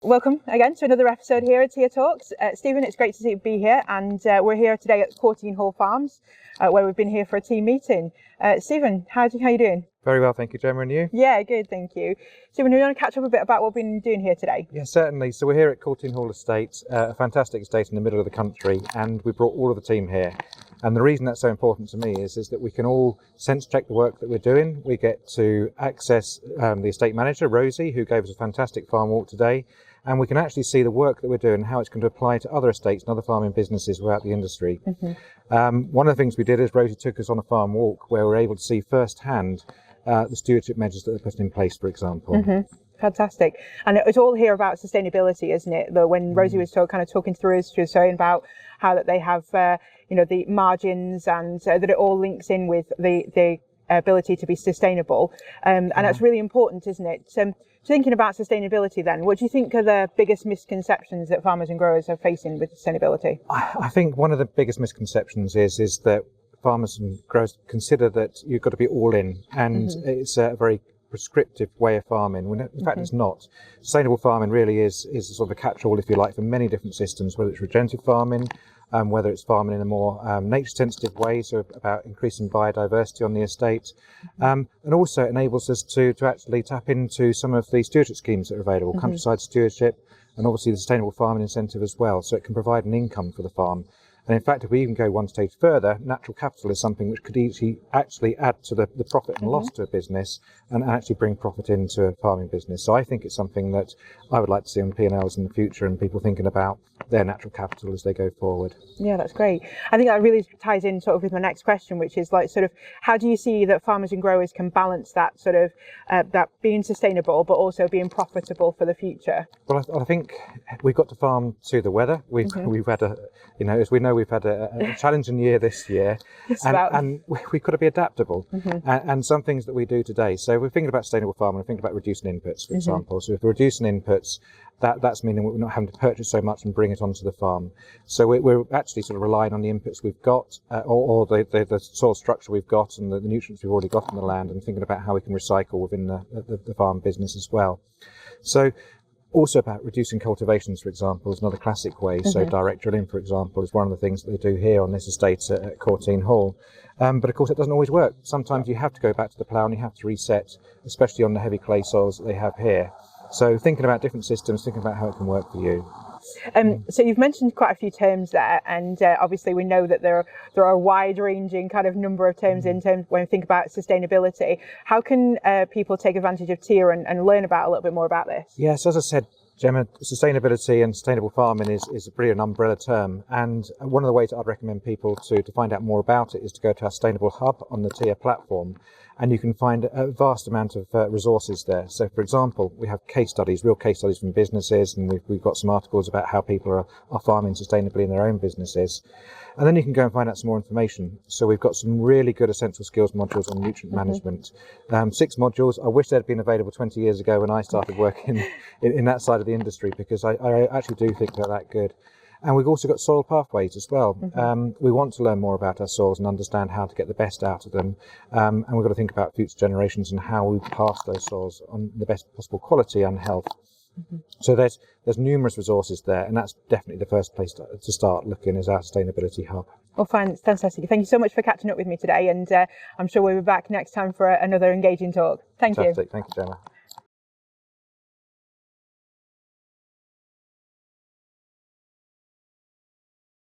Welcome again to another episode here at TIAH Talks. Stephen, it's great to be here, and we're here today at Courtine Hall Farms, where we've been here for a team meeting. Stephen, how are you doing? Very well, thank you, Gemma, and you? Yeah, good, thank you. Stephen, do you want to catch up a bit about what we've been doing here today? Yeah, certainly. So we're here at Courtine Hall Estate, a fantastic estate in the middle of the country, and we brought all of the team here. And the reason that's so important to me is that we can all sense check the work that we're doing. We get to access the estate manager, Rosie, who gave us a fantastic farm walk today. And we can actually see the work that we're doing and how it's going to apply to other estates and other farming businesses throughout the industry. One of the things we did is Rosie took us on a farm walk where we were able to see firsthand the stewardship measures that are put in place, for example. Fantastic. And it's all here about sustainability, isn't it? When Rosie was talking through us, she was saying about how that they have, the margins, and that it all links in with the ability to be sustainable. And that's really important, isn't it? Thinking about sustainability then, what do you think are the biggest misconceptions that farmers and growers are facing with sustainability? I think one of the biggest misconceptions is that farmers and growers consider that you've got to be all in, and it's a very prescriptive way of farming, when in fact it's not. Sustainable farming really is sort of a catch-all, if you like, for many different systems, whether it's regenerative farming, whether it's farming in a more nature-sensitive way, so about increasing biodiversity on the estate, and also enables us to actually tap into some of the stewardship schemes that are available, countryside stewardship, and obviously the sustainable farming incentive as well, so it can provide an income for the farm. And in fact, if we even go one stage further, natural capital is something which could actually add to the profit and loss to a business and actually bring profit into a farming business. So I think it's something that I would like to see on P&Ls in the future, and people thinking about their natural capital as they go forward. Yeah, that's great. I think that really ties in sort of with my next question, which is how do you see that farmers and growers can balance that that being sustainable but also being profitable for the future? Well, I think we've got to farm to the weather. We've had as we know, we've had a challenging year this year, and we've got to be adaptable. And some things that we do today. So we're thinking about sustainable farming, we're thinking about reducing inputs, for example. So if we're reducing inputs, that's meaning we're not having to purchase so much and bring it onto the farm. So we're actually sort of relying on the inputs we've got, or the soil structure we've got, and the nutrients we've already got in the land, and thinking about how we can recycle within the farm business as well. So also about reducing cultivations, for example, is another classic way. So direct drilling, for example, is one of the things that they do here on this estate at Courtine Hall. But of course, it doesn't always work. Sometimes you have to go back to the plough and you have to reset, especially on the heavy clay soils that they have here. So thinking about different systems, thinking about how it can work for you. So you've mentioned quite a few terms there, and obviously we know that there are a wide-ranging kind of number of terms when we think about sustainability. How can people take advantage of TIAH and learn about a little bit more about this? Yes, as I said, Gemma, sustainability and sustainable farming is really an umbrella term, and one of the ways I'd recommend people to find out more about it is to go to our Sustainable Hub on the TIAH platform, and you can find a vast amount of resources there. So, for example, we have case studies, real case studies from businesses, and we've got some articles about how people are farming sustainably in their own businesses. And then you can go and find out some more information. So we've got some really good essential skills modules on nutrient management. 6 modules. I wish they'd been available 20 years ago when I started working in that side of the industry, because I actually do think they're that good. And we've also got soil pathways as well. We want to learn more about our soils and understand how to get the best out of them. And we've got to think about future generations and how we pass those soils on the best possible quality and health. So there's numerous resources there, and that's definitely the first place to start looking, is our Sustainability Hub. Well, fantastic. Thank you so much for catching up with me today, and I'm sure we'll be back next time for another engaging talk. Thank you. Fantastic. Thank you, Gemma.